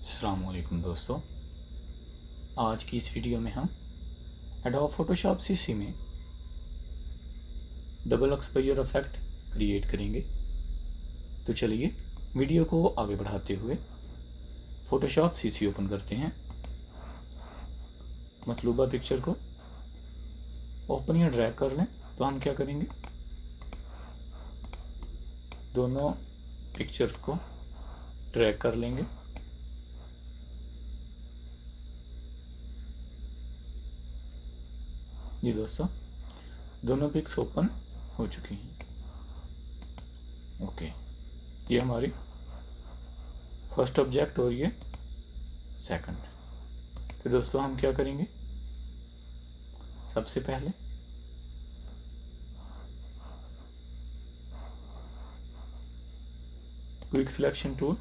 अस्सलाम वालेकुम दोस्तों, आज की इस वीडियो में हम एडोब फोटोशॉप सीसी में डबल एक्सपोजर इफेक्ट क्रिएट करेंगे। तो चलिए वीडियो को आगे बढ़ाते हुए फोटोशॉप सीसी ओपन करते हैं। मतलूबा पिक्चर को ओपन या ड्रैग कर लें। तो हम क्या करेंगे, दोनों पिक्चर्स को ड्रैग कर लेंगे। जी दोस्तों, दोनों पिक्स ओपन हो चुकी हैं। ओके, ये हमारी फर्स्ट ऑब्जेक्ट और ये सेकंड। तो दोस्तों हम क्या करेंगे, सबसे पहले क्विक सिलेक्शन टूल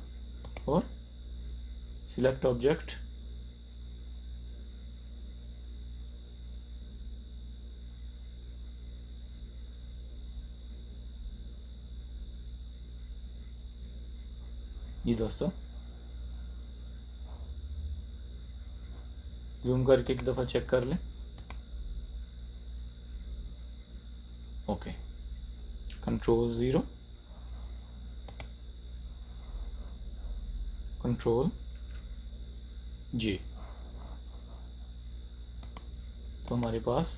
और सिलेक्ट ऑब्जेक्ट जी दोस्तों, जूम करके एक दफ़ा चेक कर लें। Okay, control 0, control J। तो हमारे पास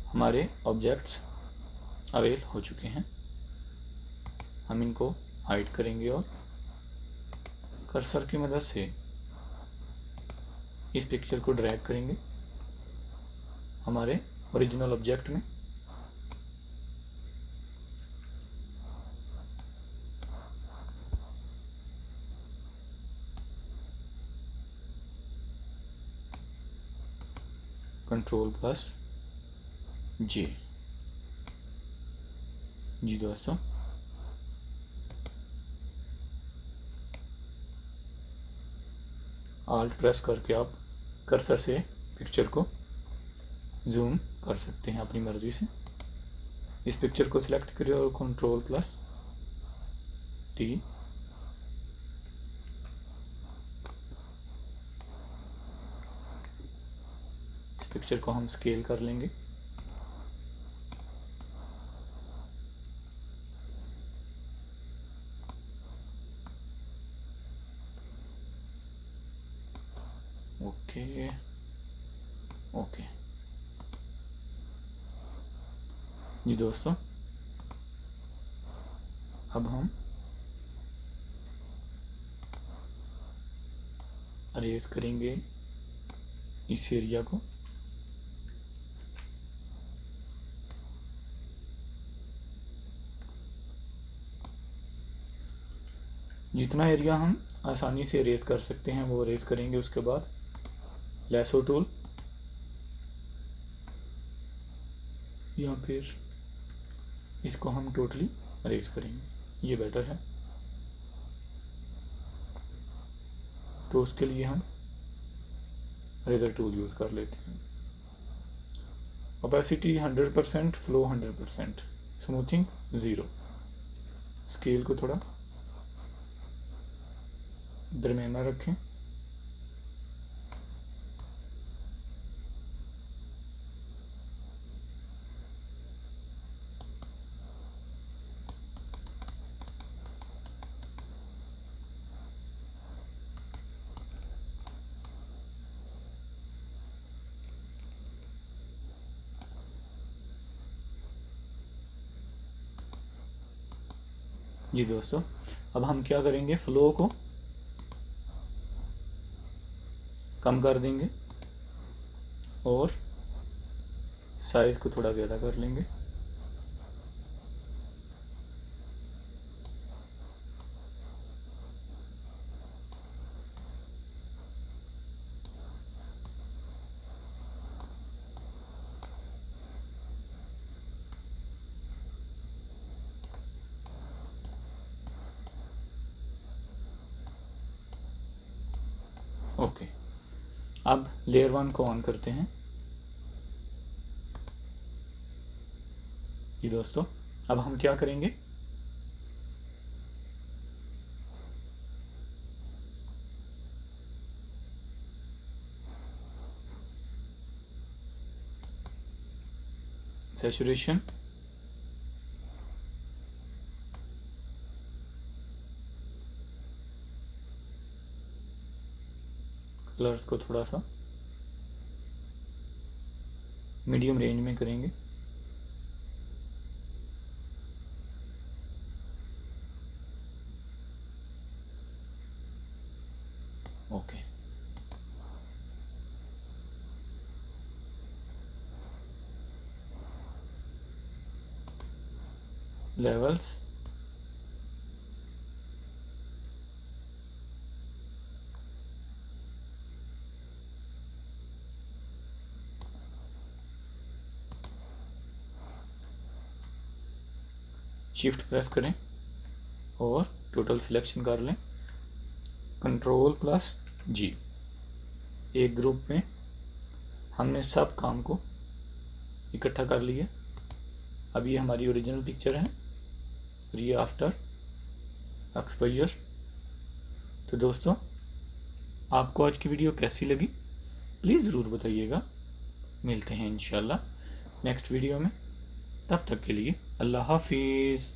हमारे ऑब्जेक्ट्स अवेल हो चुके हैं। हम इनको हाइड करेंगे और कर्सर की मदद से इस पिक्चर को ड्रैग करेंगे हमारे ओरिजिनल ऑब्जेक्ट में। कंट्रोल+J। जी दोस्तों, आल्ट प्रेस करके आप कर्सर से पिक्चर को जूम कर सकते हैं अपनी मर्ज़ी से। इस पिक्चर को सिलेक्ट करिए और कंट्रोल+T। इस पिक्चर को हम स्केल कर लेंगे। ओके ओके जी दोस्तों, अब हम अरेज करेंगे इस एरिया को। जितना एरिया हम आसानी से अरेज कर सकते हैं वो अरेज करेंगे। उसके बाद लैसो टूल या फिर इसको हम टोटली अरेज करेंगे, ये बेटर है। तो उसके लिए हम रेजर टूल यूज़ कर लेते हैं। Opacity 100%, flow 100%, smoothing 0। स्केल को थोड़ा दरमियाना रखें। जी दोस्तों, अब हम क्या करेंगे, फ्लो को कम कर देंगे और साइज़ को थोड़ा ज़्यादा कर लेंगे। ओके, अब लेयर 1 को ऑन करते हैं। ये दोस्तों, अब हम क्या करेंगे, सैचुरेशन, कलर्स को थोड़ा सा मीडियम रेंज में करेंगे। ओके, लेवल्स, शिफ्ट प्रेस करें और टोटल सिलेक्शन कर लें, कंट्रोल प्लस जी। एक ग्रुप में हमने सब काम को इकट्ठा कर लिया। अब ये हमारी ओरिजिनल पिक्चर है, ये आफ्टर एक्सपोजर। तो दोस्तों, आपको आज की वीडियो कैसी लगी प्लीज़ ज़रूर बताइएगा। मिलते हैं इंशाल्लाह नेक्स्ट वीडियो में, तब तक के लिए अल्लाह हाफिज़।